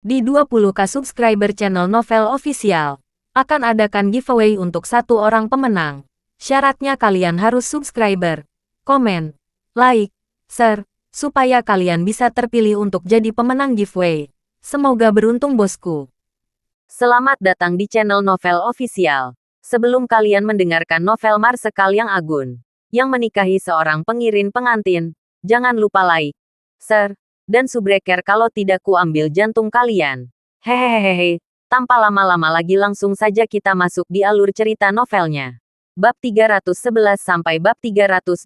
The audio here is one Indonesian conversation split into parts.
Di 20k subscriber channel Novel Official, akan adakan giveaway untuk satu orang pemenang. Syaratnya kalian harus subscriber, komen, like, share, supaya kalian bisa terpilih untuk jadi pemenang giveaway. Semoga beruntung bosku. Selamat datang di channel Novel Official. Sebelum kalian mendengarkan novel Marsekal yang Agun, yang menikahi seorang pengiring pengantin, jangan lupa like, share, dan subscribe kalau tidak ku ambil jantung kalian. Hehehehe, tanpa lama-lama lagi langsung saja kita masuk di alur cerita novelnya. Bab 311 sampai bab 320.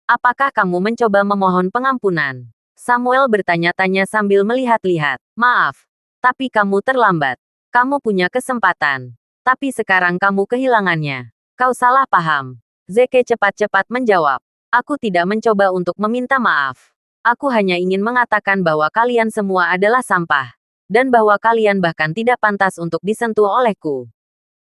Apakah kamu mencoba memohon pengampunan? Samuel bertanya-tanya sambil melihat-lihat. Maaf, tapi kamu terlambat. Kamu punya kesempatan. Tapi sekarang kamu kehilangannya. Kau salah paham. Zeke cepat-cepat menjawab. Aku tidak mencoba untuk meminta maaf. Aku hanya ingin mengatakan bahwa kalian semua adalah sampah. Dan bahwa kalian bahkan tidak pantas untuk disentuh olehku.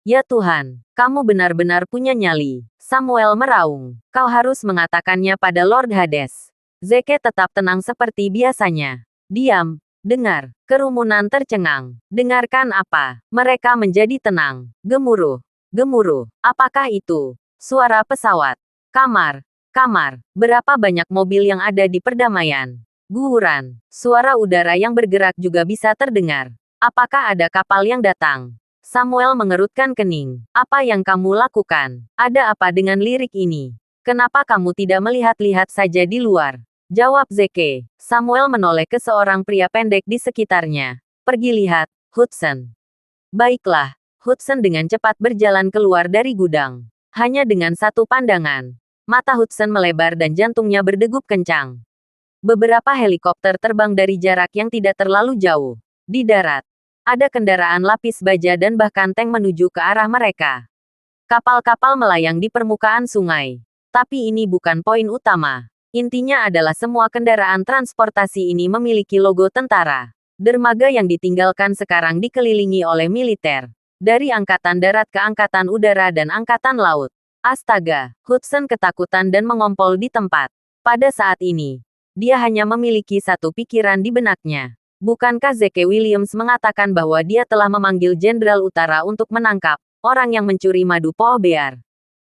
Ya Tuhan, kamu benar-benar punya nyali. Samuel meraung. Kau harus mengatakannya pada Lord Hades. Zeke tetap tenang seperti biasanya. Diam, dengar. Kerumunan tercengang. Dengarkan apa? Mereka menjadi tenang. Gemuruh. Gemuruh. Apakah itu? Suara pesawat. Kamar. Kamar. Berapa banyak mobil yang ada di perdamaian? Guuran. Suara udara yang bergerak juga bisa terdengar. Apakah ada kapal yang datang? Samuel mengerutkan kening. Apa yang kamu lakukan? Ada apa dengan lirik ini? Kenapa kamu tidak melihat-lihat saja di luar? Jawab Zeke. Samuel menoleh ke seorang pria pendek di sekitarnya. Pergi lihat, Hudson. Baiklah. Hudson dengan cepat berjalan keluar dari gudang. Hanya dengan satu pandangan. Mata Hudson melebar dan jantungnya berdegup kencang. Beberapa helikopter terbang dari jarak yang tidak terlalu jauh. Di darat, ada kendaraan lapis baja dan bahkan tank menuju ke arah mereka. Kapal-kapal melayang di permukaan sungai. Tapi ini bukan poin utama. Intinya adalah semua kendaraan transportasi ini memiliki logo tentara. Dermaga yang ditinggalkan sekarang dikelilingi oleh militer. Dari angkatan darat ke angkatan udara dan angkatan laut. Astaga, Hudson ketakutan dan mengompol di tempat. Pada saat ini, dia hanya memiliki satu pikiran di benaknya. Bukankah Zeke Williams mengatakan bahwa dia telah memanggil Jenderal Utara untuk menangkap orang yang mencuri madu Poh Bear?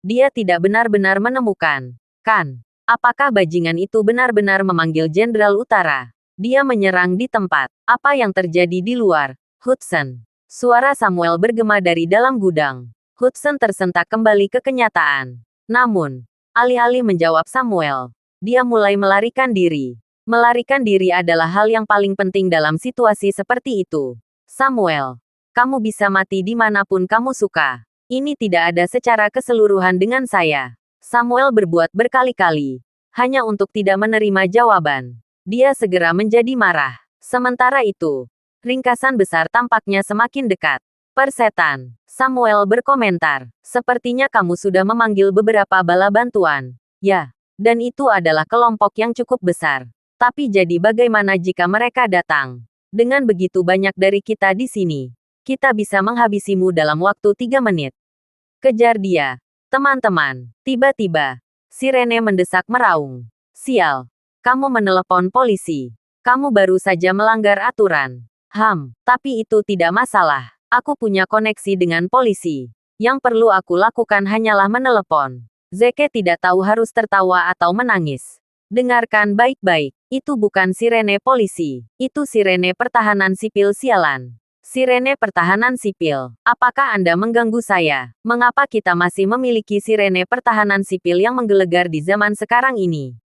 Dia tidak benar-benar menemukan, kan? Apakah bajingan itu benar-benar memanggil Jenderal Utara? Dia menyerang di tempat. Apa yang terjadi di luar? Hudson. Suara Samuel bergema dari dalam gudang. Hudson tersentak kembali ke kenyataan. Namun, alih-alih menjawab Samuel, dia mulai melarikan diri. Melarikan diri adalah hal yang paling penting dalam situasi seperti itu. Samuel, kamu bisa mati dimanapun kamu suka. Ini tidak ada secara keseluruhan dengan saya. Samuel berbuat berkali-kali, hanya untuk tidak menerima jawaban. Dia segera menjadi marah. Sementara itu, ringkasan besar tampaknya semakin dekat. Persetan, Samuel berkomentar. Sepertinya kamu sudah memanggil beberapa bala bantuan. Ya, dan itu adalah kelompok yang cukup besar. Tapi jadi bagaimana jika mereka datang? Dengan begitu banyak dari kita di sini, kita bisa menghabisimu dalam waktu 3 menit. Kejar dia. Teman-teman, tiba-tiba, sirene mendesak meraung. Sial, kamu menelepon polisi. Kamu baru saja melanggar aturan. Tapi itu tidak masalah. Aku punya koneksi dengan polisi. Yang perlu aku lakukan hanyalah menelepon. Zeke tidak tahu harus tertawa atau menangis. Dengarkan baik-baik, itu bukan sirene polisi. Itu sirene pertahanan sipil sialan. Sirene pertahanan sipil. Apakah Anda mengganggu saya? Mengapa kita masih memiliki sirene pertahanan sipil yang menggelegar di zaman sekarang ini?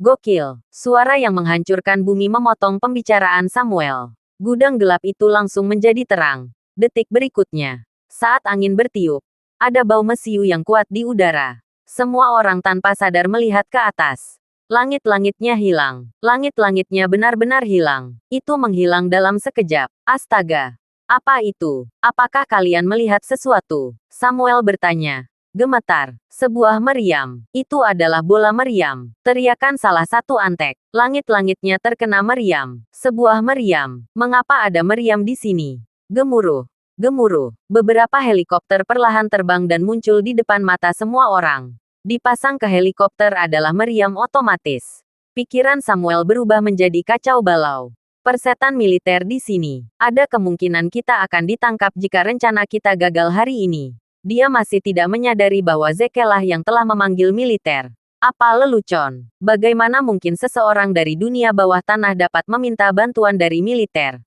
Gokil. Suara yang menghancurkan bumi memotong pembicaraan Samuel. Gudang gelap itu langsung menjadi terang. Detik berikutnya, saat angin bertiup, ada bau mesiu yang kuat di udara. Semua orang tanpa sadar melihat ke atas. Langit-langitnya hilang. Langit-langitnya benar-benar hilang. Itu menghilang dalam sekejap. Astaga. Apa itu? Apakah kalian melihat sesuatu? Samuel bertanya. Gemetar. Sebuah meriam. Itu adalah bola meriam. Teriakan salah satu antek. Langit-langitnya terkena meriam. Sebuah meriam. Mengapa ada meriam di sini? Gemuruh. Gemuruh. Beberapa helikopter perlahan terbang dan muncul di depan mata semua orang. Dipasang ke helikopter adalah meriam otomatis. Pikiran Samuel berubah menjadi kacau balau. Persetan militer di sini. Ada kemungkinan kita akan ditangkap jika rencana kita gagal hari ini. Dia masih tidak menyadari bahwa Zeke lah yang telah memanggil militer. Apa lelucon? Bagaimana mungkin seseorang dari dunia bawah tanah dapat meminta bantuan dari militer?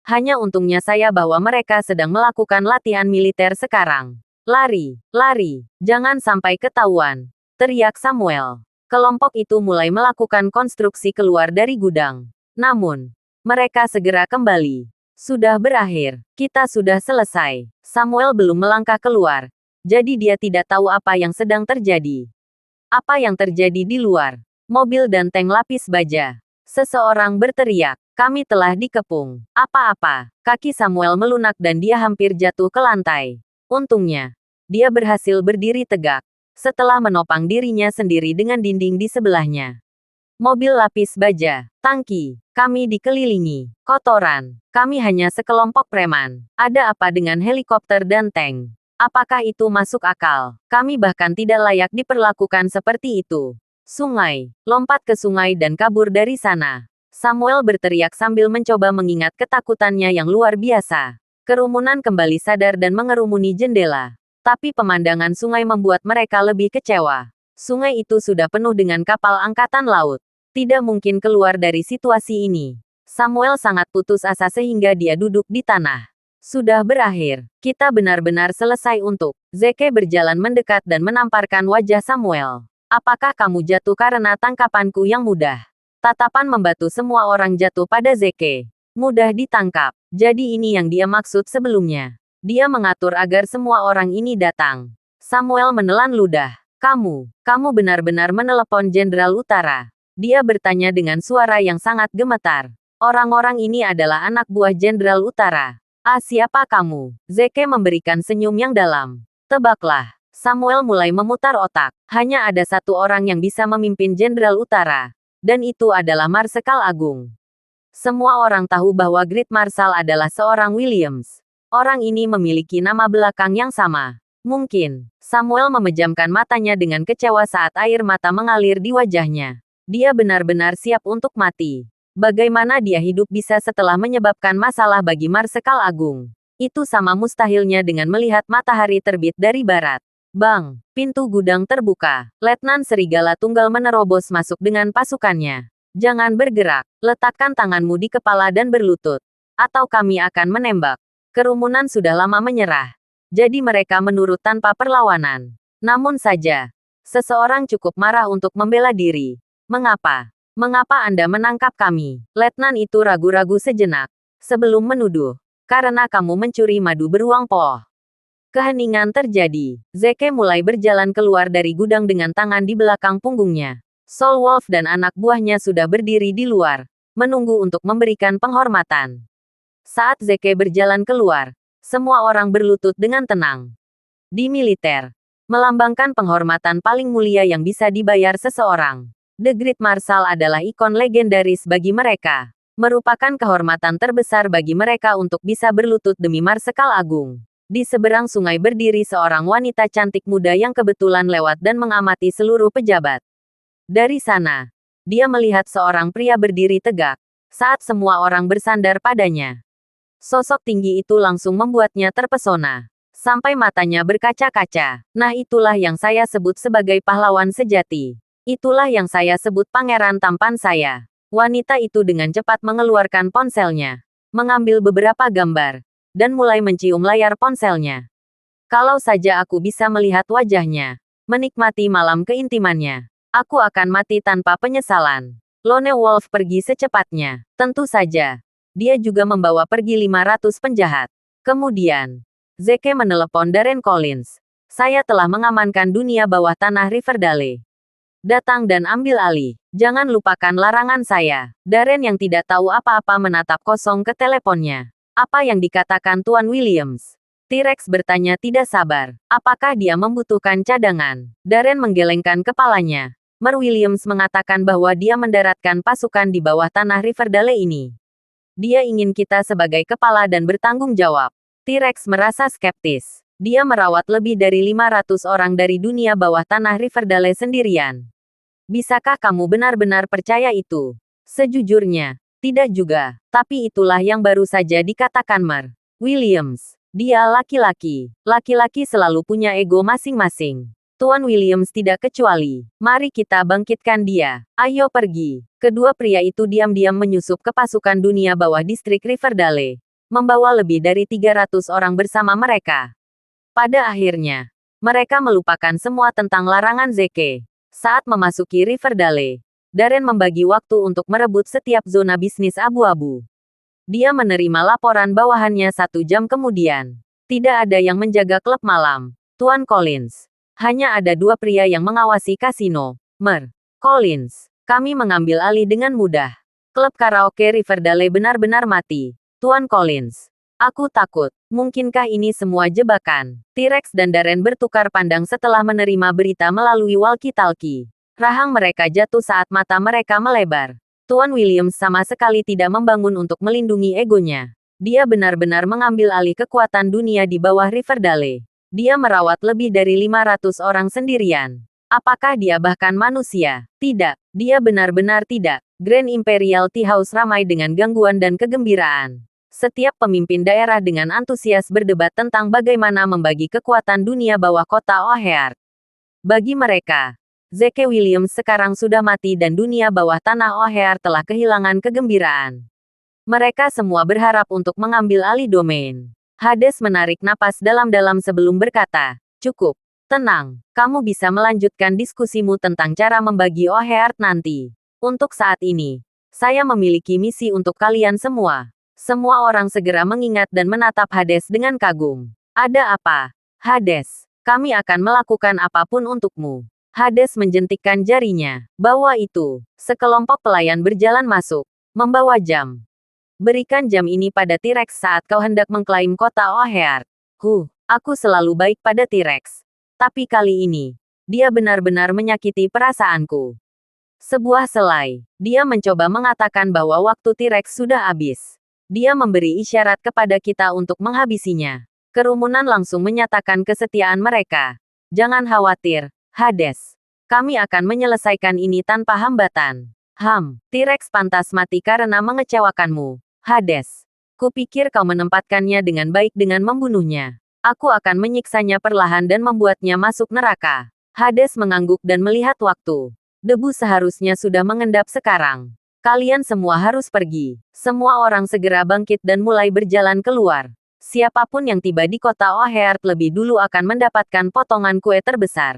Hanya untungnya saya bahwa mereka sedang melakukan latihan militer sekarang. Lari, lari, jangan sampai ketahuan, teriak Samuel. Kelompok itu mulai melakukan konstruksi keluar dari gudang. Namun, mereka segera kembali. Sudah berakhir, kita sudah selesai. Samuel belum melangkah keluar, jadi dia tidak tahu apa yang sedang terjadi. Apa yang terjadi di luar? Mobil dan tank lapis baja. Seseorang berteriak, kami telah dikepung. Apa-apa? Kaki Samuel melunak dan dia hampir jatuh ke lantai. Untungnya, dia berhasil berdiri tegak. Setelah menopang dirinya sendiri dengan dinding di sebelahnya. Mobil lapis baja, tangki, kami dikelilingi, kotoran, kami hanya sekelompok preman. Ada apa dengan helikopter dan tank? Apakah itu masuk akal? Kami bahkan tidak layak diperlakukan seperti itu. Sungai, lompat ke sungai dan kabur dari sana. Samuel berteriak sambil mencoba mengingat ketakutannya yang luar biasa. Kerumunan kembali sadar dan mengerumuni jendela. Tapi pemandangan sungai membuat mereka lebih kecewa. Sungai itu sudah penuh dengan kapal angkatan laut. Tidak mungkin keluar dari situasi ini. Samuel sangat putus asa sehingga dia duduk di tanah. Sudah berakhir. Kita benar-benar selesai untuk. Zeke berjalan mendekat dan menamparkan wajah Samuel. Apakah kamu jatuh karena tangkapanku yang mudah? Tatapan membatu semua orang jatuh pada Zeke. Mudah ditangkap. Jadi ini yang dia maksud sebelumnya. Dia mengatur agar semua orang ini datang. Samuel menelan ludah. Kamu benar-benar menelepon Jenderal Utara. Dia bertanya dengan suara yang sangat gemetar. Orang-orang ini adalah anak buah Jenderal Utara. Ah, siapa kamu? Zeke memberikan senyum yang dalam. Tebaklah. Samuel mulai memutar otak. Hanya ada satu orang yang bisa memimpin Jenderal Utara. Dan itu adalah Marsekal Agung. Semua orang tahu bahwa Great Marshal adalah seorang Williams. Orang ini memiliki nama belakang yang sama. Mungkin. Samuel memejamkan matanya dengan kecewa saat air mata mengalir di wajahnya. Dia benar-benar siap untuk mati. Bagaimana dia hidup bisa setelah menyebabkan masalah bagi Marsekal Agung? Itu sama mustahilnya dengan melihat matahari terbit dari barat. Bang, pintu gudang terbuka. Letnan Serigala Tunggal menerobos masuk dengan pasukannya. Jangan bergerak, letakkan tanganmu di kepala dan berlutut. Atau kami akan menembak. Kerumunan sudah lama menyerah. Jadi mereka menurut tanpa perlawanan. Namun saja, seseorang cukup marah untuk membela diri. Mengapa? Mengapa Anda menangkap kami? Letnan itu ragu-ragu sejenak. Sebelum menuduh. Karena kamu mencuri madu beruang poh. Keheningan terjadi. Zeke mulai berjalan keluar dari gudang dengan tangan di belakang punggungnya. Soul Wolf dan anak buahnya sudah berdiri di luar. Menunggu untuk memberikan penghormatan. Saat Zeke berjalan keluar, semua orang berlutut dengan tenang. Di militer, melambangkan penghormatan paling mulia yang bisa dibayar seseorang. The Great Marshal adalah ikon legendaris bagi mereka. Merupakan kehormatan terbesar bagi mereka untuk bisa berlutut demi Marsekal Agung. Di seberang sungai berdiri seorang wanita cantik muda yang kebetulan lewat dan mengamati seluruh pejabat. Dari sana, dia melihat seorang pria berdiri tegak, saat semua orang bersandar padanya. Sosok tinggi itu langsung membuatnya terpesona. Sampai matanya berkaca-kaca. Nah, itulah yang saya sebut sebagai pahlawan sejati. Itulah yang saya sebut pangeran tampan saya. Wanita itu dengan cepat mengeluarkan ponselnya, mengambil beberapa gambar, dan mulai mencium layar ponselnya. Kalau saja aku bisa melihat wajahnya, menikmati malam keintimannya, aku akan mati tanpa penyesalan. Lone Wolf pergi secepatnya. Tentu saja, dia juga membawa pergi 500 penjahat. Kemudian, Zeke menelepon Darren Collins. Saya telah mengamankan dunia bawah tanah Riverdale. Datang dan ambil alih. Jangan lupakan larangan saya. Darren yang tidak tahu apa-apa menatap kosong ke teleponnya. Apa yang dikatakan Tuan Williams? T-Rex bertanya tidak sabar. Apakah dia membutuhkan cadangan? Darren menggelengkan kepalanya. Mer Williams mengatakan bahwa dia mendaratkan pasukan di bawah tanah Riverdale ini. Dia ingin kita sebagai kepala dan bertanggung jawab. T-Rex merasa skeptis. Dia merawat lebih dari 500 orang dari dunia bawah tanah Riverdale sendirian. Bisakah kamu benar-benar percaya itu? Sejujurnya, Tidak juga, tapi itulah yang baru saja dikatakan Mer. Williams. Dia laki-laki. Laki-laki selalu punya ego masing-masing. Tuan Williams tidak kecuali. Mari kita bangkitkan dia. Ayo pergi. Kedua pria itu diam-diam menyusup ke pasukan dunia bawah distrik Riverdale, membawa lebih dari 300 orang bersama mereka. Pada akhirnya, mereka melupakan semua tentang larangan Zeke. Saat memasuki Riverdale, Darren membagi waktu untuk merebut setiap zona bisnis abu-abu. Dia menerima laporan bawahannya 1 jam kemudian. Tidak ada yang menjaga klub malam, Tuan Collins. Hanya ada 2 pria yang mengawasi kasino. Mer. Collins. Kami mengambil alih dengan mudah. Klub karaoke Riverdale benar-benar mati, Tuan Collins. Aku takut. Mungkinkah ini semua jebakan? T-Rex dan Darren bertukar pandang setelah menerima berita melalui walkie-talkie. Rahang mereka jatuh saat mata mereka melebar. Tuan Williams sama sekali tidak membangun untuk melindungi egonya. Dia benar-benar mengambil alih kekuatan dunia di bawah Riverdale. Dia merawat lebih dari 500 orang sendirian. Apakah dia bahkan manusia? Tidak. Dia benar-benar tidak. Grand Imperial Tea House ramai dengan gangguan dan kegembiraan. Setiap pemimpin daerah dengan antusias berdebat tentang bagaimana membagi kekuatan dunia bawah kota O'Hare. Bagi mereka, Zeke Williams sekarang sudah mati dan dunia bawah tanah O'Hare telah kehilangan kegembiraan. Mereka semua berharap untuk mengambil alih domain. Hades menarik napas dalam-dalam sebelum berkata, "Cukup. Tenang, kamu bisa melanjutkan diskusimu tentang cara membagi O'Hare nanti. Untuk saat ini, saya memiliki misi untuk kalian semua." Semua orang segera mengingat dan menatap Hades dengan kagum. "Ada apa? Hades, kami akan melakukan apapun untukmu." Hades menjentikkan jarinya. "Bawa itu." Sekelompok pelayan berjalan masuk, membawa jam. "Berikan jam ini pada T-Rex saat kau hendak mengklaim kota O'Hare." Aku selalu baik pada T-Rex. Tapi kali ini, dia benar-benar menyakiti perasaanku. Sebuah selai. Dia mencoba mengatakan bahwa waktu T-Rex sudah habis. Dia memberi isyarat kepada kita untuk menghabisinya. Kerumunan langsung menyatakan kesetiaan mereka. "Jangan khawatir, Hades. Kami akan menyelesaikan ini tanpa hambatan." T-Rex pantas mati karena mengecewakanmu, Hades. Kupikir kau menempatkannya dengan baik dengan membunuhnya. Aku akan menyiksanya perlahan dan membuatnya masuk neraka. Hades mengangguk dan melihat waktu. Debu seharusnya sudah mengendap sekarang. Kalian semua harus pergi. Semua orang segera bangkit dan mulai berjalan keluar. Siapapun yang tiba di kota O'Hare lebih dulu akan mendapatkan potongan kue terbesar.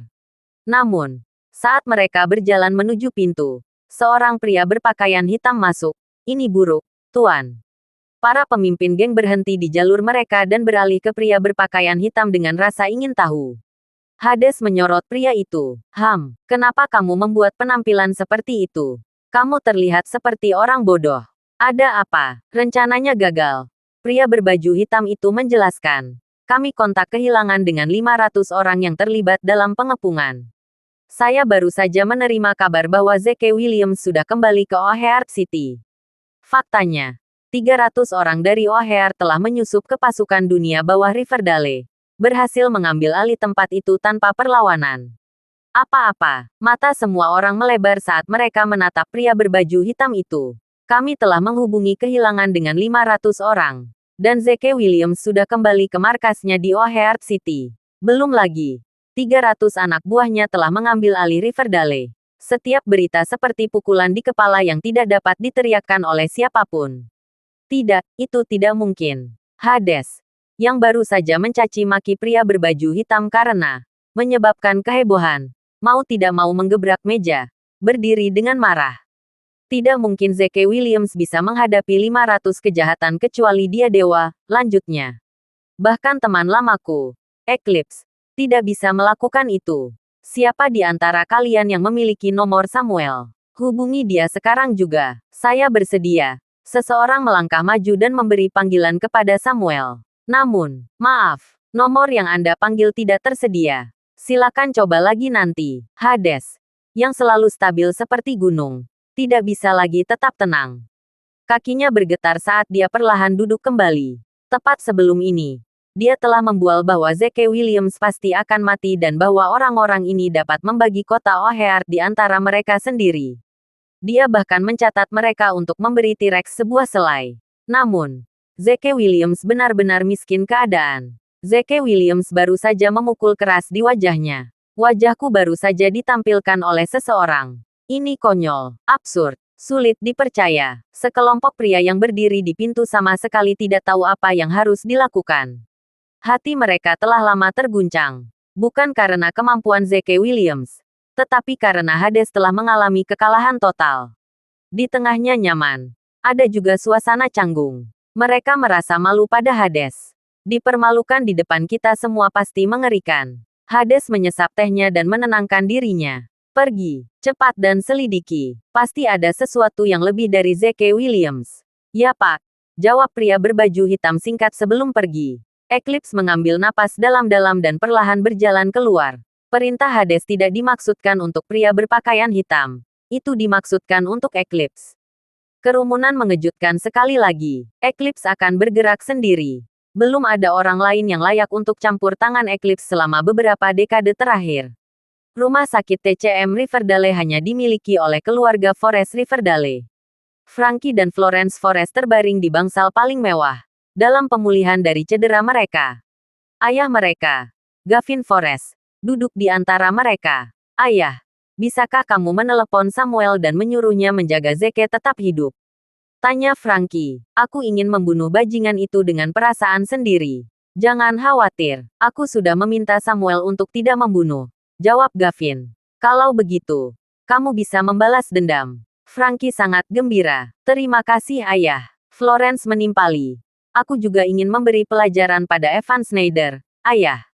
Namun, saat mereka berjalan menuju pintu, seorang pria berpakaian hitam masuk. "Ini buruk, Tuan." Para pemimpin geng berhenti di jalur mereka dan beralih ke pria berpakaian hitam dengan rasa ingin tahu. Hades menyorot pria itu. Kenapa kamu membuat penampilan seperti itu? Kamu terlihat seperti orang bodoh. Ada apa? Rencananya gagal." Pria berbaju hitam itu menjelaskan. "Kami kontak kehilangan dengan 500 orang yang terlibat dalam pengepungan. Saya baru saja menerima kabar bahwa Zeke Williams sudah kembali ke O'Hare City. Faktanya, 300 orang dari O'Hare telah menyusup ke pasukan dunia bawah Riverdale, berhasil mengambil alih tempat itu tanpa perlawanan." Apa-apa, mata semua orang melebar saat mereka menatap pria berbaju hitam itu. "Kami telah menghubungi kehilangan dengan 500 orang. Dan Zeke Williams sudah kembali ke markasnya di O'Hare City. Belum lagi, 300 anak buahnya telah mengambil alih Riverdale." Setiap berita seperti pukulan di kepala yang tidak dapat diteriakkan oleh siapapun. "Tidak, itu tidak mungkin." Hades, yang baru saja mencaci maki pria berbaju hitam karena menyebabkan kehebohan, mau tidak mau menggebrak meja, berdiri dengan marah. "Tidak mungkin Zeke Williams bisa menghadapi 500 kejahatan kecuali dia dewa," lanjutnya. "Bahkan teman lamaku, Eclipse, tidak bisa melakukan itu. Siapa di antara kalian yang memiliki nomor Samuel? Hubungi dia sekarang juga. Saya bersedia." Seseorang melangkah maju dan memberi panggilan kepada Samuel. "Namun, maaf, nomor yang Anda panggil tidak tersedia. Silakan coba lagi nanti." Hades, yang selalu stabil seperti gunung, tidak bisa lagi tetap tenang. Kakinya bergetar saat dia perlahan duduk kembali. Tepat sebelum ini, dia telah membual bahwa Zeke Williams pasti akan mati dan bahwa orang-orang ini dapat membagi kota O'Hare di antara mereka sendiri. Dia bahkan mencatat mereka untuk memberi T-Rex sebuah selai. Namun, Zeke Williams benar-benar miskin keadaan. Zeke Williams baru saja memukul keras di wajahnya. Wajahku baru saja ditampilkan oleh seseorang. Ini konyol, absurd, sulit dipercaya. Sekelompok pria yang berdiri di pintu sama sekali tidak tahu apa yang harus dilakukan. Hati mereka telah lama terguncang. Bukan karena kemampuan Zeke Williams, tetapi karena Hades telah mengalami kekalahan total. Di tengahnya nyaman. Ada juga suasana canggung. Mereka merasa malu pada Hades. Dipermalukan di depan kita semua pasti mengerikan. Hades menyesap tehnya dan menenangkan dirinya. Pergi, cepat dan selidiki. Pasti ada sesuatu yang lebih dari Zeke Williams. Ya Pak, jawab pria berbaju hitam singkat sebelum pergi. Eclipse mengambil napas dalam-dalam dan perlahan berjalan keluar. Perintah Hades tidak dimaksudkan untuk pria berpakaian hitam. Itu dimaksudkan untuk Eclipse. Kerumunan mengejutkan sekali lagi. Eclipse akan bergerak sendiri. Belum ada orang lain yang layak untuk campur tangan Eclipse selama beberapa dekade terakhir. Rumah sakit TCM Riverdale hanya dimiliki oleh keluarga Forrest Riverdale. Frankie dan Florence Forrest terbaring di bangsal paling mewah. Dalam pemulihan dari cedera mereka. Ayah mereka, Gavin Forrest, duduk di antara mereka. Ayah. Bisakah kamu menelepon Samuel dan menyuruhnya menjaga Zeke tetap hidup? Tanya Frankie. Aku ingin membunuh bajingan itu dengan perasaan sendiri. Jangan khawatir, aku sudah meminta Samuel untuk tidak membunuh. Jawab Gavin. Kalau begitu, kamu bisa membalas dendam. Frankie sangat gembira. Terima kasih ayah. Florence menimpali. Aku juga ingin memberi pelajaran pada Evan Schneider, ayah.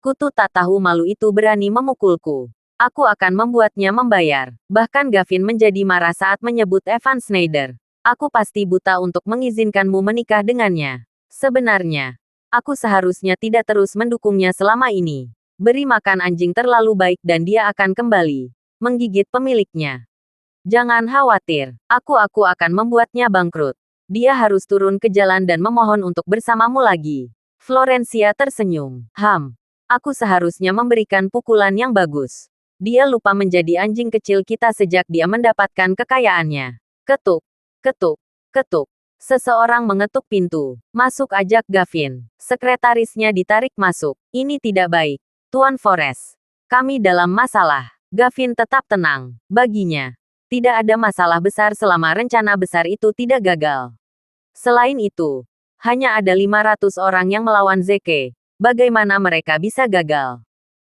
Kutu tak tahu malu itu berani memukulku. Aku akan membuatnya membayar. Bahkan Gavin menjadi marah saat menyebut Evan Schneider. Aku pasti buta untuk mengizinkanmu menikah dengannya. Sebenarnya, aku seharusnya tidak terus mendukungnya selama ini. Beri makan anjing terlalu baik dan dia akan kembali. Menggigit pemiliknya. Jangan khawatir, aku akan membuatnya bangkrut. Dia harus turun ke jalan dan memohon untuk bersamamu lagi. Florencia tersenyum. Aku seharusnya memberikan pukulan yang bagus. Dia lupa menjadi anjing kecil kita sejak dia mendapatkan kekayaannya. Ketuk, ketuk, ketuk. Seseorang mengetuk pintu. Masuk, ajak Gavin. Sekretarisnya ditarik masuk. Ini tidak baik. Tuan Forrest. Kami dalam masalah. Gavin tetap tenang. Baginya, tidak ada masalah besar selama rencana besar itu tidak gagal. Selain itu, hanya ada 500 orang yang melawan Zeke. Bagaimana mereka bisa gagal?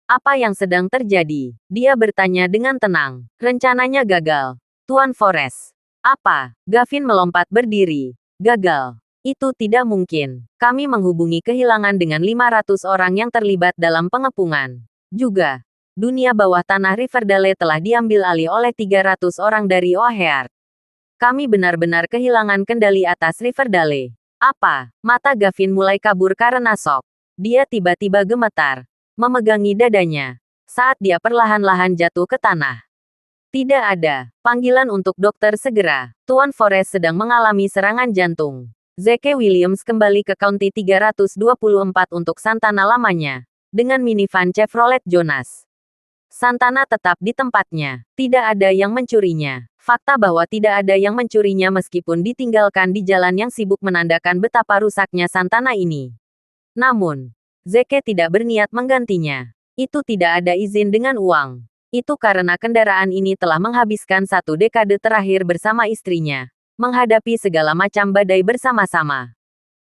Apa yang sedang terjadi? Dia bertanya dengan tenang. Rencananya gagal. Tuan Forrest. Apa? Gavin melompat berdiri. Gagal. Itu tidak mungkin. Kami menghubungi kehilangan dengan 500 orang yang terlibat dalam pengepungan. Juga, dunia bawah tanah Riverdale telah diambil alih oleh 300 orang dari O'Hare. Kami benar-benar kehilangan kendali atas Riverdale. Apa? Mata Gavin mulai kabur karena shock. Dia tiba-tiba gemetar. Memegangi dadanya. Saat dia perlahan-lahan jatuh ke tanah. Tidak ada. Panggilan untuk dokter segera. Tuan Forrest sedang mengalami serangan jantung. Zeke Williams kembali ke County 324 untuk Santana lamanya. Dengan minivan Chevrolet Jonas. Santana tetap di tempatnya. Tidak ada yang mencurinya. Fakta bahwa tidak ada yang mencurinya meskipun ditinggalkan di jalan yang sibuk menandakan betapa rusaknya Santana ini. Namun, Zeke tidak berniat menggantinya. Itu tidak ada izin dengan uang. Itu karena kendaraan ini telah menghabiskan 1 dekade terakhir bersama istrinya. Menghadapi segala macam badai bersama-sama.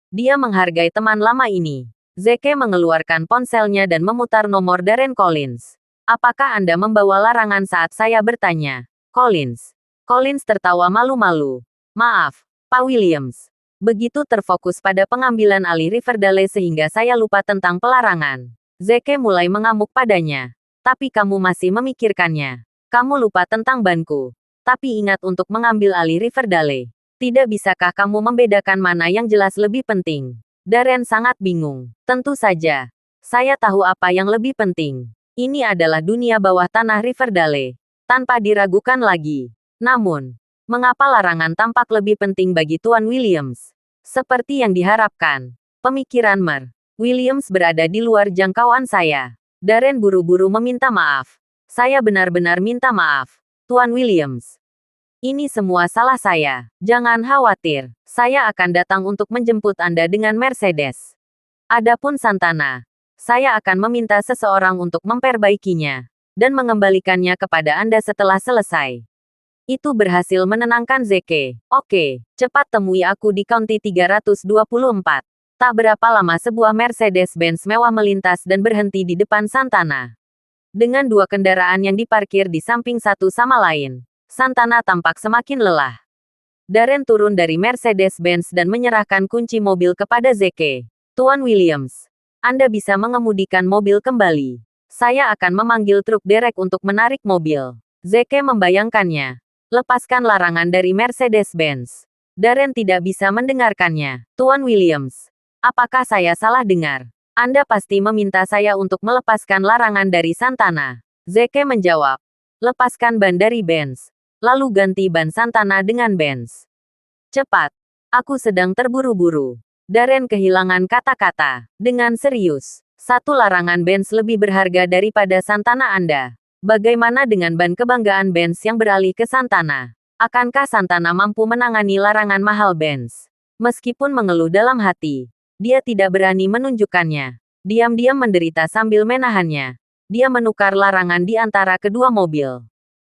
Dia menghargai teman lama ini. Zeke mengeluarkan ponselnya dan memutar nomor Darren Collins. Apakah Anda membawa larangan saat saya bertanya? Collins. Collins tertawa malu-malu. Maaf, Pak Williams. Begitu terfokus pada pengambilan alih Riverdale sehingga saya lupa tentang pelarangan. Zeke mulai mengamuk padanya. Tapi kamu masih memikirkannya. Kamu lupa tentang banku. Tapi ingat untuk mengambil alih Riverdale. Tidak bisakah kamu membedakan mana yang jelas lebih penting? Darren sangat bingung. Tentu saja. Saya tahu apa yang lebih penting. Ini adalah dunia bawah tanah Riverdale. Tanpa diragukan lagi. Namun, mengapa larangan tampak lebih penting bagi Tuan Williams? Seperti yang diharapkan. Pemikiran Mer. Williams berada di luar jangkauan saya. Darren buru-buru meminta maaf. Saya benar-benar minta maaf, Tuan Williams. Ini semua salah saya. Jangan khawatir, saya akan datang untuk menjemput Anda dengan Mercedes. Adapun Santana, saya akan meminta seseorang untuk memperbaikinya dan mengembalikannya kepada Anda setelah selesai. Itu berhasil menenangkan Zeke. Oke, cepat temui aku di County 324. Tak berapa lama sebuah Mercedes-Benz mewah melintas dan berhenti di depan Santana. Dengan dua kendaraan yang diparkir di samping satu sama lain, Santana tampak semakin lelah. Darren turun dari Mercedes-Benz dan menyerahkan kunci mobil kepada Zeke. Tuan Williams, Anda bisa mengemudikan mobil kembali. Saya akan memanggil truk derek untuk menarik mobil. Zeke membayangkannya. Lepaskan larangan dari Mercedes-Benz. Darren tidak bisa mendengarkannya. Tuan Williams, apakah saya salah dengar? Anda pasti meminta saya untuk melepaskan larangan dari Santana. Zeke menjawab. Lepaskan ban dari Benz. Lalu ganti ban Santana dengan Benz. Cepat. Aku sedang terburu-buru. Darren kehilangan kata-kata. Dengan serius. Satu larangan Benz lebih berharga daripada Santana Anda. Bagaimana dengan ban kebanggaan Benz yang beralih ke Santana? Akankah Santana mampu menangani larangan mahal Benz? Meskipun mengeluh dalam hati, dia tidak berani menunjukkannya. Diam-diam menderita sambil menahannya. Dia menukar larangan di antara kedua mobil.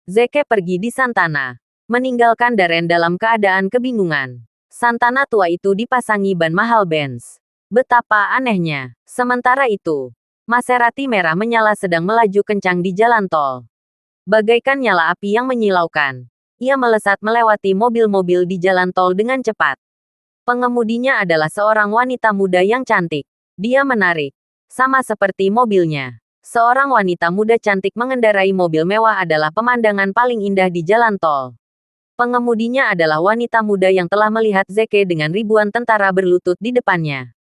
Zeke pergi di Santana, meninggalkan Darren dalam keadaan kebingungan. Santana tua itu dipasangi ban mahal Benz. Betapa anehnya. Sementara itu, Maserati merah menyala sedang melaju kencang di jalan tol. Bagaikan nyala api yang menyilaukan. Ia melesat melewati mobil-mobil di jalan tol dengan cepat. Pengemudinya adalah seorang wanita muda yang cantik. Dia menarik. Sama seperti mobilnya. Seorang wanita muda cantik mengendarai mobil mewah adalah pemandangan paling indah di jalan tol. Pengemudinya adalah wanita muda yang telah melihat Zeke dengan ribuan tentara berlutut di depannya.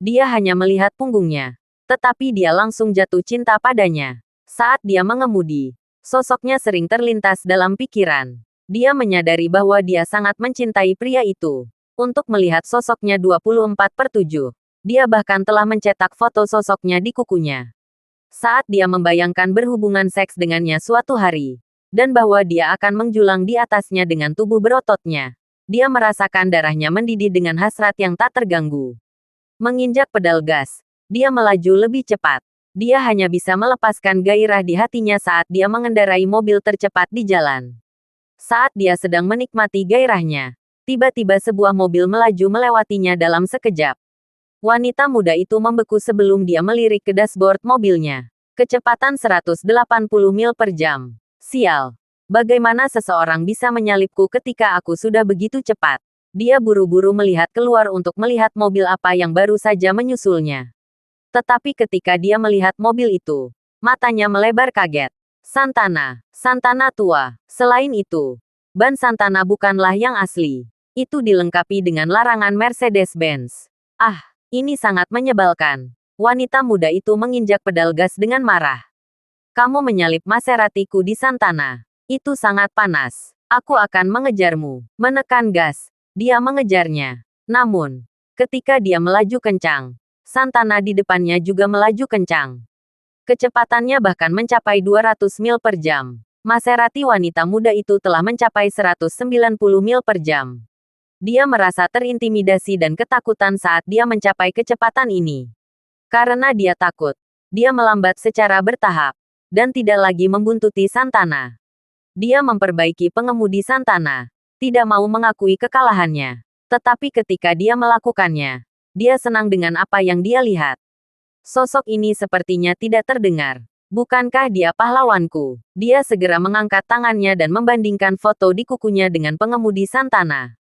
Dia hanya melihat punggungnya. Tetapi dia langsung jatuh cinta padanya. Saat dia mengemudi, sosoknya sering terlintas dalam pikiran. Dia menyadari bahwa dia sangat mencintai pria itu. Untuk melihat sosoknya 24/7. Dia bahkan telah mencetak foto sosoknya di kukunya. Saat dia membayangkan berhubungan seks dengannya suatu hari, dan bahwa dia akan menjulang di atasnya dengan tubuh berototnya, dia merasakan darahnya mendidih dengan hasrat yang tak terganggu. Menginjak pedal gas, dia melaju lebih cepat. Dia hanya bisa melepaskan gairah di hatinya saat dia mengendarai mobil tercepat di jalan. Saat dia sedang menikmati gairahnya, tiba-tiba sebuah mobil melaju melewatinya dalam sekejap. Wanita muda itu membeku sebelum dia melirik ke dashboard mobilnya. Kecepatan 180 mil per jam. Sial. Bagaimana seseorang bisa menyalipku ketika aku sudah begitu cepat? Dia buru-buru melihat keluar untuk melihat mobil apa yang baru saja menyusulnya. Tetapi ketika dia melihat mobil itu, matanya melebar kaget. Santana tua. Selain itu, ban Santana bukanlah yang asli. Itu dilengkapi dengan larangan Mercedes-Benz. Ah, ini sangat menyebalkan. Wanita muda itu menginjak pedal gas dengan marah. Kamu menyalip Maseratiku di Santana. Itu sangat panas. Aku akan mengejarmu. Menekan gas. Dia mengejarnya. Namun, ketika dia melaju kencang, Santana di depannya juga melaju kencang. Kecepatannya bahkan mencapai 200 mil per jam. Maserati wanita muda itu telah mencapai 190 mil per jam. Dia merasa terintimidasi dan ketakutan saat dia mencapai kecepatan ini. Karena dia takut, dia melambat secara bertahap, dan tidak lagi membuntuti Santana. Dia memperbaiki pengemudi Santana, tidak mau mengakui kekalahannya. Tetapi ketika dia melakukannya, dia senang dengan apa yang dia lihat. Sosok ini sepertinya tidak terdengar. Bukankah dia pahlawanku? Dia segera mengangkat tangannya dan membandingkan foto di kukunya dengan pengemudi Santana.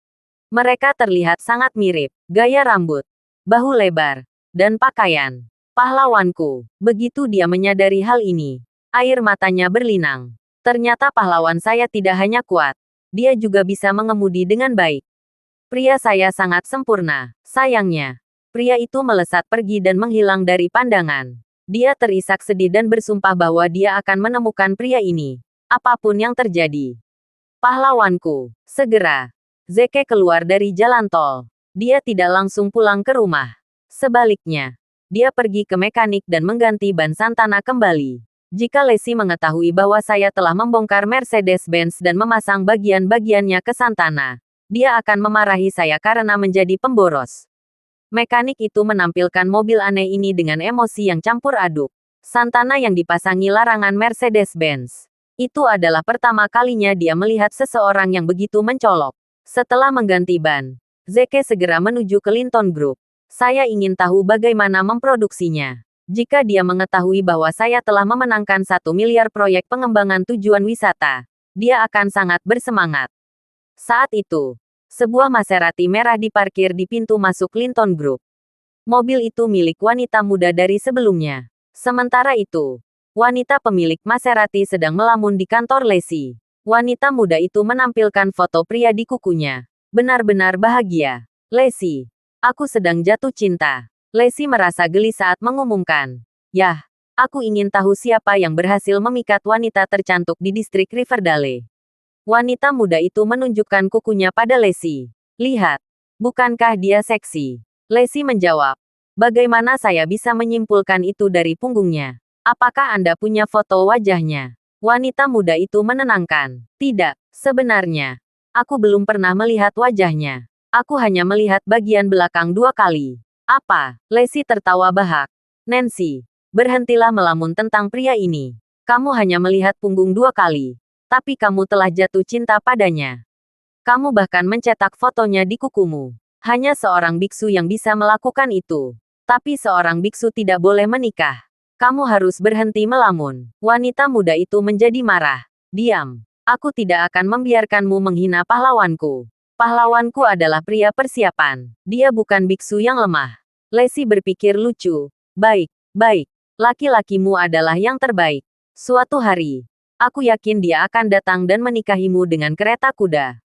Mereka terlihat sangat mirip. Gaya rambut, bahu lebar, dan pakaian. Pahlawanku. Begitu dia menyadari hal ini, air matanya berlinang. Ternyata pahlawan saya tidak hanya kuat, dia juga bisa mengemudi dengan baik. Pria saya sangat sempurna. Sayangnya, pria itu melesat pergi dan menghilang dari pandangan. Dia terisak sedih dan bersumpah bahwa dia akan menemukan pria ini, apapun yang terjadi. Pahlawanku. Segera, Zeke keluar dari jalan tol. Dia tidak langsung pulang ke rumah. Sebaliknya, dia pergi ke mekanik dan mengganti ban Santana kembali. Jika Lacey mengetahui bahwa saya telah membongkar Mercedes-Benz dan memasang bagian-bagiannya ke Santana, dia akan memarahi saya karena menjadi pemboros. Mekanik itu menampilkan mobil aneh ini dengan emosi yang campur aduk. Santana yang dipasangi larangan Mercedes-Benz. Itu adalah pertama kalinya dia melihat seseorang yang begitu mencolok. Setelah mengganti ban, Zeke segera menuju ke Linton Group. Saya ingin tahu bagaimana memproduksinya. Jika dia mengetahui bahwa saya telah memenangkan 1 miliar proyek pengembangan tujuan wisata, dia akan sangat bersemangat. Saat itu, sebuah Maserati merah diparkir di pintu masuk Linton Group. Mobil itu milik wanita muda dari sebelumnya. Sementara itu, wanita pemilik Maserati sedang melamun di kantor Lacey. Wanita muda itu menampilkan foto pria di kukunya. Benar-benar bahagia. Lacey, aku sedang jatuh cinta. Lacey merasa geli saat mengumumkan. Yah, aku ingin tahu siapa yang berhasil memikat wanita tercantik di distrik Riverdale. Wanita muda itu menunjukkan kukunya pada Lacey. Lihat, bukankah dia seksi? Lacey menjawab. Bagaimana saya bisa menyimpulkan itu dari punggungnya? Apakah Anda punya foto wajahnya? Wanita muda itu menenangkan. Tidak, sebenarnya. Aku belum pernah melihat wajahnya. Aku hanya melihat bagian belakang 2 kali. Apa? Lacey tertawa bahak. Nancy, berhentilah melamun tentang pria ini. Kamu hanya melihat punggung 2 kali. Tapi kamu telah jatuh cinta padanya. Kamu bahkan mencetak fotonya di kukumu. Hanya seorang biksu yang bisa melakukan itu. Tapi seorang biksu tidak boleh menikah. Kamu harus berhenti melamun. Wanita muda itu menjadi marah. Diam. Aku tidak akan membiarkanmu menghina pahlawanku. Pahlawanku adalah pria persiapan. Dia bukan biksu yang lemah. Lacey berpikir lucu. Baik, baik. Laki-lakimu adalah yang terbaik. Suatu hari, aku yakin dia akan datang dan menikahimu dengan kereta kuda.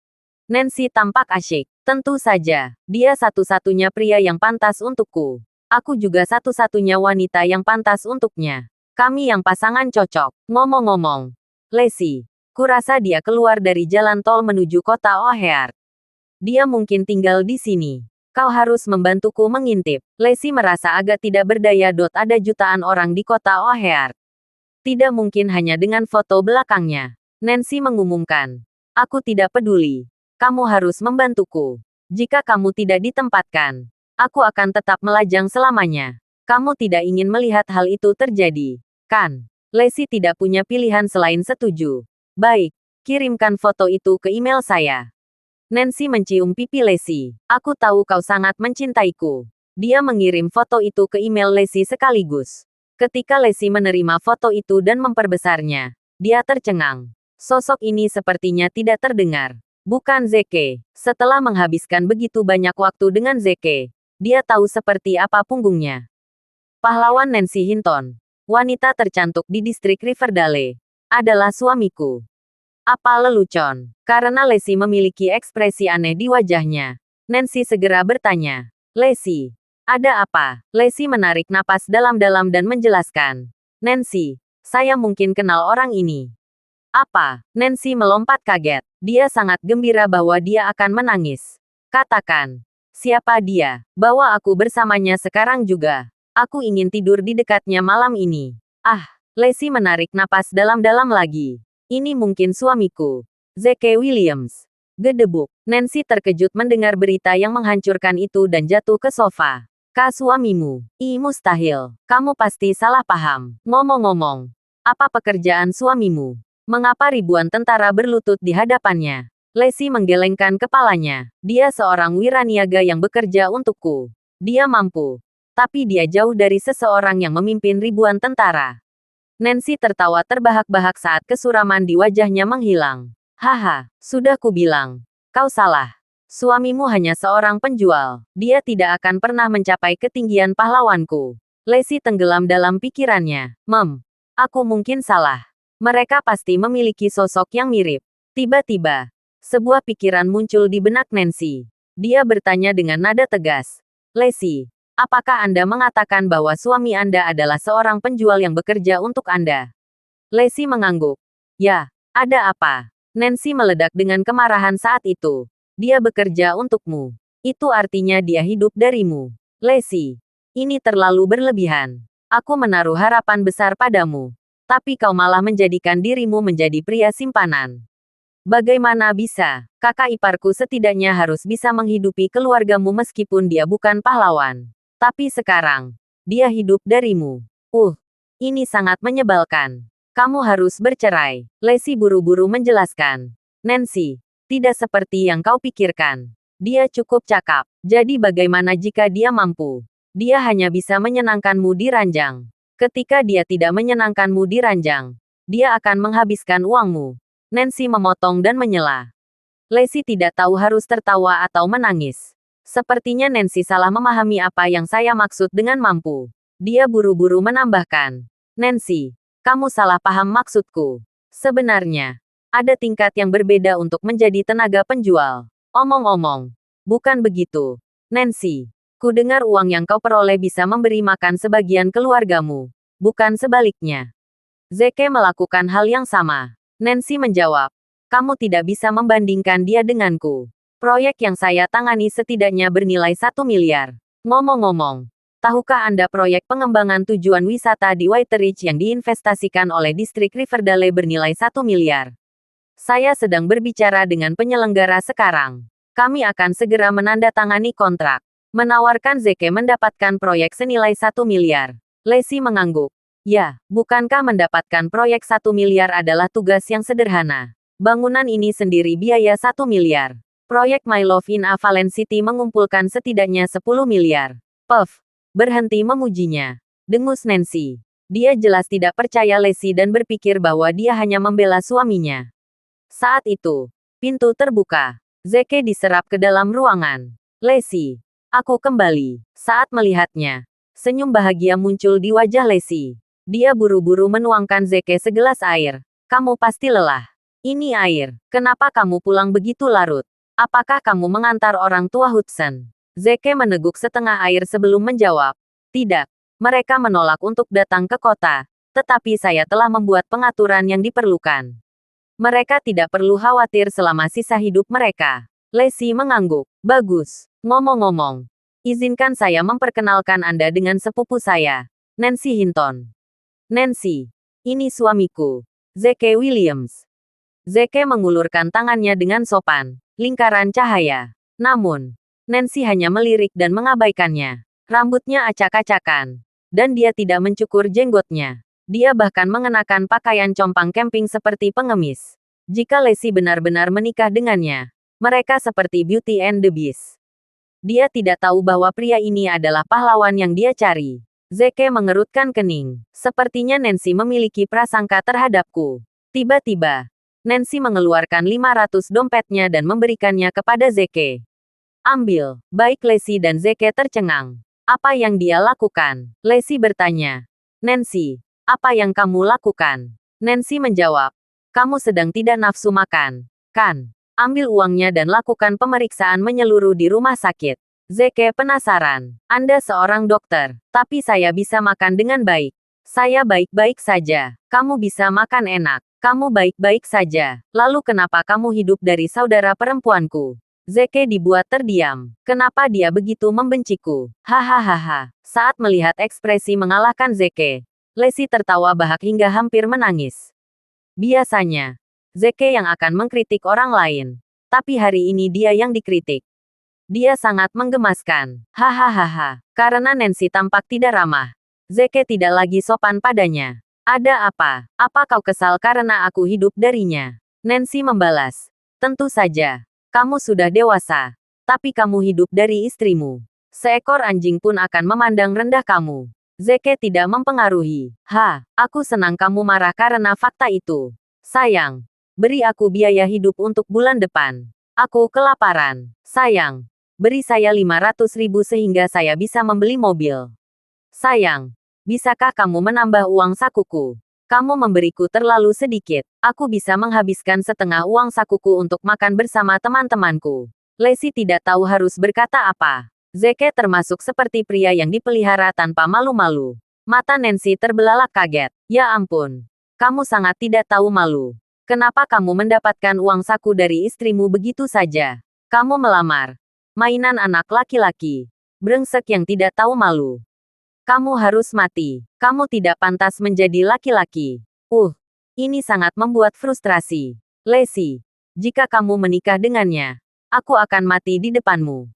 Nancy tampak asyik. Tentu saja, dia satu-satunya pria yang pantas untukku. Aku juga satu-satunya wanita yang pantas untuknya. Kami yang pasangan cocok. Ngomong-ngomong, Lacey, kurasa dia keluar dari jalan tol menuju kota O'Hare. Dia mungkin tinggal di sini. Kau harus membantuku mengintip. Lacey merasa agak tidak berdaya. Ada jutaan orang di kota O'Hare. Tidak mungkin hanya dengan foto belakangnya. Nancy mengumumkan. Aku tidak peduli. Kamu harus membantuku. Jika kamu tidak ditempatkan, aku akan tetap melajang selamanya. Kamu tidak ingin melihat hal itu terjadi, kan? Lacey tidak punya pilihan selain setuju. Baik, kirimkan foto itu ke email saya. Nancy mencium pipi Lacey. Aku tahu kau sangat mencintaiku. Dia mengirim foto itu ke email Lacey sekaligus. Ketika Lacey menerima foto itu dan memperbesarnya, dia tercengang. Sosok ini sepertinya tidak terdengar. Bukan Zeke. Setelah menghabiskan begitu banyak waktu dengan Zeke, dia tahu seperti apa punggungnya. Pahlawan Nancy Hinton, wanita tercantik di distrik Riverdale, adalah suamiku. Apa lelucon? Karena Lacey memiliki ekspresi aneh di wajahnya. Nancy segera bertanya. Lacey, ada apa? Lacey menarik napas dalam-dalam dan menjelaskan. Nancy, saya mungkin kenal orang ini. Apa? Nancy melompat kaget. Dia sangat gembira bahwa dia akan menangis. Katakan. Siapa dia? Bawa aku bersamanya sekarang juga. Aku ingin tidur di dekatnya malam ini. Ah, Lacey menarik napas dalam-dalam lagi. Ini mungkin suamiku. Zeke Williams. Gedebuk. Nancy terkejut mendengar berita yang menghancurkan itu dan jatuh ke sofa. Suamimu. Mustahil. Kamu pasti salah paham. Ngomong-ngomong. Apa pekerjaan suamimu? Mengapa ribuan tentara berlutut di hadapannya? Lacey menggelengkan kepalanya. Dia seorang wiraniaga yang bekerja untukku. Dia mampu. Tapi dia jauh dari seseorang yang memimpin ribuan tentara. Nancy tertawa terbahak-bahak saat kesuraman di wajahnya menghilang. Haha, sudah kubilang. Kau salah. Suamimu hanya seorang penjual. Dia tidak akan pernah mencapai ketinggian pahlawanku. Lacey tenggelam dalam pikirannya. Aku mungkin salah. Mereka pasti memiliki sosok yang mirip. Tiba-tiba, sebuah pikiran muncul di benak Nancy. Dia bertanya dengan nada tegas. Lacey, apakah Anda mengatakan bahwa suami Anda adalah seorang penjual yang bekerja untuk Anda? Lacey mengangguk. Ya, ada apa? Nancy meledak dengan kemarahan saat itu. Dia bekerja untukmu. Itu artinya dia hidup darimu. Lacey, ini terlalu berlebihan. Aku menaruh harapan besar padamu. Tapi kau malah menjadikan dirimu menjadi pria simpanan. Bagaimana bisa? Kakak iparku setidaknya harus bisa menghidupi keluargamu meskipun dia bukan pahlawan. Tapi sekarang, dia hidup darimu. Ini sangat menyebalkan. Kamu harus bercerai. Lacey buru-buru menjelaskan. Nancy, tidak seperti yang kau pikirkan. Dia cukup cakap. Jadi bagaimana jika dia mampu? Dia hanya bisa menyenangkanmu di ranjang. Ketika dia tidak menyenangkanmu di ranjang, dia akan menghabiskan uangmu. Nancy memotong dan menyela. Lacey tidak tahu harus tertawa atau menangis. Sepertinya Nancy salah memahami apa yang saya maksud dengan mampu. Dia buru-buru menambahkan. Nancy, kamu salah paham maksudku. Sebenarnya, ada tingkat yang berbeda untuk menjadi tenaga penjual. Omong-omong, bukan begitu. Nancy, ku dengar uang yang kau peroleh bisa memberi makan sebagian keluargamu. Bukan sebaliknya. Zeke melakukan hal yang sama. Nancy menjawab, kamu tidak bisa membandingkan dia denganku. Proyek yang saya tangani setidaknya bernilai 1 miliar. Ngomong-ngomong, tahukah Anda proyek pengembangan tujuan wisata di Whiteridge yang diinvestasikan oleh distrik Riverdale bernilai 1 miliar? Saya sedang berbicara dengan penyelenggara sekarang. Kami akan segera menandatangani kontrak. Menawarkan Zeke mendapatkan proyek senilai 1 miliar. Lacey mengangguk. Ya, bukankah mendapatkan proyek 1 miliar adalah tugas yang sederhana? Bangunan ini sendiri biaya 1 miliar. Proyek My Love in a Fallen City mengumpulkan setidaknya 10 miliar. Puff, berhenti memujinya. Dengus Nancy. Dia jelas tidak percaya Lacey dan berpikir bahwa dia hanya membela suaminya. Saat itu, pintu terbuka. Zeke diserap ke dalam ruangan. Lacey, aku kembali. Saat melihatnya, senyum bahagia muncul di wajah Lacey. Dia buru-buru menuangkan Zeke segelas air. Kamu pasti lelah. Ini air. Kenapa kamu pulang begitu larut? Apakah kamu mengantar orang tua Hudson? Zeke meneguk setengah air sebelum menjawab. Tidak. Mereka menolak untuk datang ke kota. Tetapi saya telah membuat pengaturan yang diperlukan. Mereka tidak perlu khawatir selama sisa hidup mereka. Lacey mengangguk. Bagus. Ngomong-ngomong, izinkan saya memperkenalkan Anda dengan sepupu saya, Nancy Hinton. Nancy, ini suamiku, Zeke Williams. Zeke mengulurkan tangannya dengan sopan, lingkaran cahaya. Namun, Nancy hanya melirik dan mengabaikannya. Rambutnya acak-acakan, dan dia tidak mencukur jenggotnya. Dia bahkan mengenakan pakaian compang camping seperti pengemis. Jika Lacey benar-benar menikah dengannya, mereka seperti Beauty and the Beast. Dia tidak tahu bahwa pria ini adalah pahlawan yang dia cari. Zeke mengerutkan kening. Sepertinya Nancy memiliki prasangka terhadapku. Tiba-tiba, Nancy mengeluarkan 500 dompetnya dan memberikannya kepada Zeke. Ambil. Baik Lacey dan Zeke tercengang. Apa yang dia lakukan? Lacey bertanya. Nancy, apa yang kamu lakukan? Nancy menjawab. Kamu sedang tidak nafsu makan, kan? Ambil uangnya dan lakukan pemeriksaan menyeluruh di rumah sakit. Zeke penasaran. Anda seorang dokter, tapi saya bisa makan dengan baik. Saya baik-baik saja. Kamu bisa makan enak. Kamu baik-baik saja. Lalu kenapa kamu hidup dari saudara perempuanku? Zeke dibuat terdiam. Kenapa dia begitu membenciku? Hahaha. Saat melihat ekspresi mengalahkan Zeke, Lacey tertawa bahak hingga hampir menangis. Biasanya, Zeke yang akan mengkritik orang lain. Tapi hari ini dia yang dikritik. Dia sangat menggemaskan. Hahaha. Karena Nancy tampak tidak ramah, Zeke tidak lagi sopan padanya. Ada apa? Apa kau kesal karena aku hidup darinya? Nancy membalas. Tentu saja. Kamu sudah dewasa. Tapi kamu hidup dari istrimu. Seekor anjing pun akan memandang rendah kamu. Zeke tidak mempengaruhi. Aku senang kamu marah karena fakta itu. Sayang. Beri aku biaya hidup untuk bulan depan. Aku kelaparan. Sayang. Beri saya 500.000 sehingga saya bisa membeli mobil. Sayang, bisakah kamu menambah uang sakuku? Kamu memberiku terlalu sedikit. Aku bisa menghabiskan setengah uang sakuku untuk makan bersama teman-temanku. Lacey tidak tahu harus berkata apa. Zeke termasuk seperti pria yang dipelihara tanpa malu-malu. Mata Nancy terbelalak kaget. Ya ampun. Kamu sangat tidak tahu malu. Kenapa kamu mendapatkan uang saku dari istrimu begitu saja? Kamu melamar. Mainan anak laki-laki. Brengsek yang tidak tahu malu. Kamu harus mati. Kamu tidak pantas menjadi laki-laki. Ini sangat membuat frustrasi. Lacey, jika kamu menikah dengannya, aku akan mati di depanmu.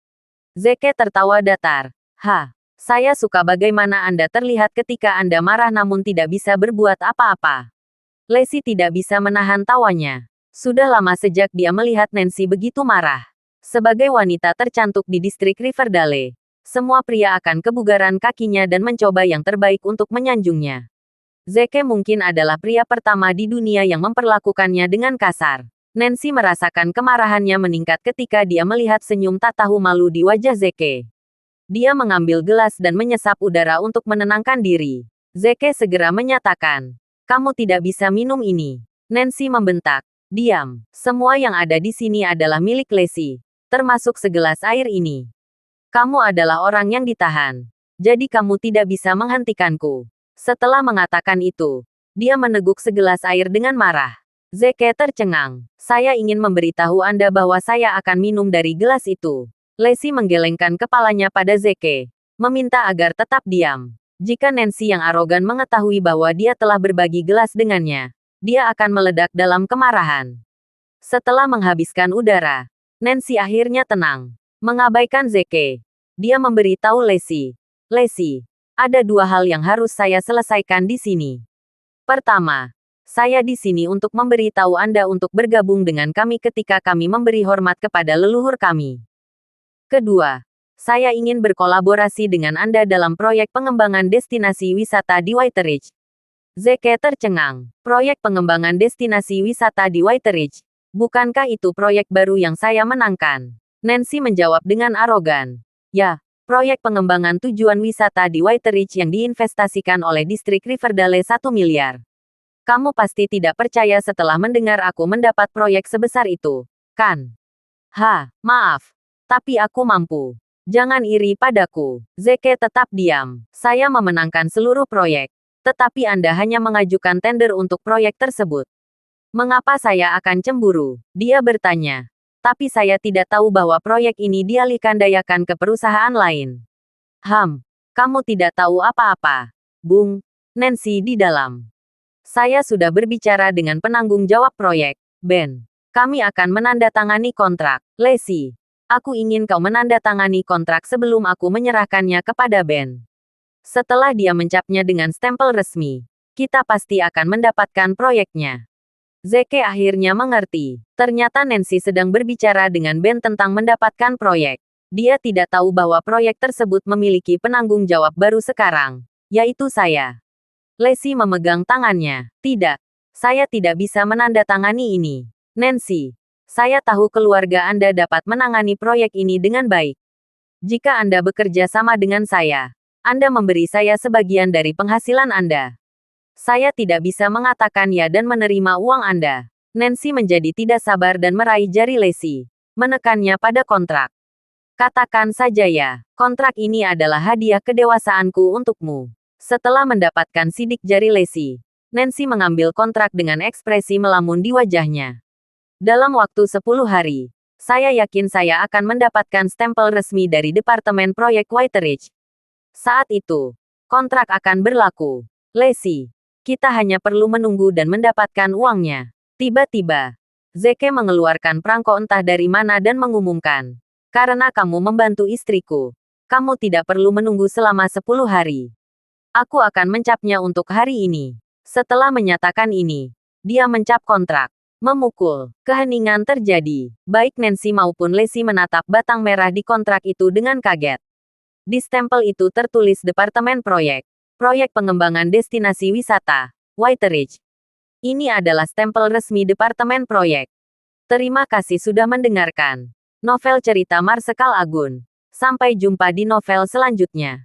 Zeke tertawa datar. Saya suka bagaimana Anda terlihat ketika Anda marah namun tidak bisa berbuat apa-apa. Lacey tidak bisa menahan tawanya. Sudah lama sejak dia melihat Nancy begitu marah. Sebagai wanita tercantik di distrik Riverdale, semua pria akan kebugaran kakinya dan mencoba yang terbaik untuk menyanjungnya. Zeke mungkin adalah pria pertama di dunia yang memperlakukannya dengan kasar. Nancy merasakan kemarahannya meningkat ketika dia melihat senyum tak tahu malu di wajah Zeke. Dia mengambil gelas dan menyesap udara untuk menenangkan diri. Zeke segera menyatakan, "Kamu tidak bisa minum ini." Nancy membentak, "Diam. Semua yang ada di sini adalah milik Lacey, termasuk segelas air ini. Kamu adalah orang yang ditahan. Jadi kamu tidak bisa menghentikanku." Setelah mengatakan itu, dia meneguk segelas air dengan marah. Zeke tercengang. "Saya ingin memberitahu Anda bahwa saya akan minum dari gelas itu." Lacey menggelengkan kepalanya pada Zeke, meminta agar tetap diam. Jika Nancy yang arogan mengetahui bahwa dia telah berbagi gelas dengannya, dia akan meledak dalam kemarahan. Setelah menghabiskan udara, Nancy akhirnya tenang. Mengabaikan Zeke, dia memberitahu Lacey, "Lacey, ada dua hal yang harus saya selesaikan di sini. Pertama, saya di sini untuk memberitahu Anda untuk bergabung dengan kami ketika kami memberi hormat kepada leluhur kami. Kedua, saya ingin berkolaborasi dengan Anda dalam proyek pengembangan destinasi wisata di White Ridge." Zeke tercengang. "Proyek pengembangan destinasi wisata di White Ridge? Bukankah itu proyek baru yang saya menangkan?" Nancy menjawab dengan arogan. "Ya, proyek pengembangan tujuan wisata di White Ridge yang diinvestasikan oleh distrik Riverdale 1 miliar. Kamu pasti tidak percaya setelah mendengar aku mendapat proyek sebesar itu, kan?" Maaf. Tapi aku mampu. Jangan iri padaku." Zeke tetap diam. "Saya memenangkan seluruh proyek. Tetapi Anda hanya mengajukan tender untuk proyek tersebut. Mengapa saya akan cemburu?" Dia bertanya. "Tapi saya tidak tahu bahwa proyek ini dialihkan dayakan ke perusahaan lain." Kamu tidak tahu apa-apa. Bung, Nancy di dalam. "Saya sudah berbicara dengan penanggung jawab proyek, Ben. Kami akan menandatangani kontrak." "Lacey, aku ingin kau menandatangani kontrak sebelum aku menyerahkannya kepada Ben. Setelah dia mencapnya dengan stempel resmi, kita pasti akan mendapatkan proyeknya." Zeke akhirnya mengerti. Ternyata Nancy sedang berbicara dengan Ben tentang mendapatkan proyek. Dia tidak tahu bahwa proyek tersebut memiliki penanggung jawab baru sekarang, yaitu saya. Lacey memegang tangannya. "Tidak. Saya tidak bisa menandatangani ini. Nancy, saya tahu keluarga Anda dapat menangani proyek ini dengan baik. Jika Anda bekerja sama dengan saya, Anda memberi saya sebagian dari penghasilan Anda. Saya tidak bisa mengatakan ya dan menerima uang Anda." Nancy menjadi tidak sabar dan meraih jari Lacey, menekannya pada kontrak. "Katakan saja ya, kontrak ini adalah hadiah kedewasaanku untukmu." Setelah mendapatkan sidik jari Lacey, Nancy mengambil kontrak dengan ekspresi melamun di wajahnya. "Dalam waktu 10 hari, saya yakin saya akan mendapatkan stempel resmi dari Departemen Proyek White Ridge. Saat itu, kontrak akan berlaku. Lacey, kita hanya perlu menunggu dan mendapatkan uangnya." Tiba-tiba, Zeke mengeluarkan perangko entah dari mana dan mengumumkan, "Karena kamu membantu istriku, kamu tidak perlu menunggu selama 10 hari. Aku akan mencapnya untuk hari ini." Setelah menyatakan ini, dia mencap kontrak. Memukul. Keheningan terjadi. Baik Nancy maupun Lacey menatap batang merah di kontrak itu dengan kaget. Di stempel itu tertulis Departemen Proyek. Proyek Pengembangan Destinasi Wisata, White Ridge. Ini adalah stempel resmi Departemen Proyek. Terima kasih sudah mendengarkan novel cerita Marsekal Agun. Sampai jumpa di novel selanjutnya.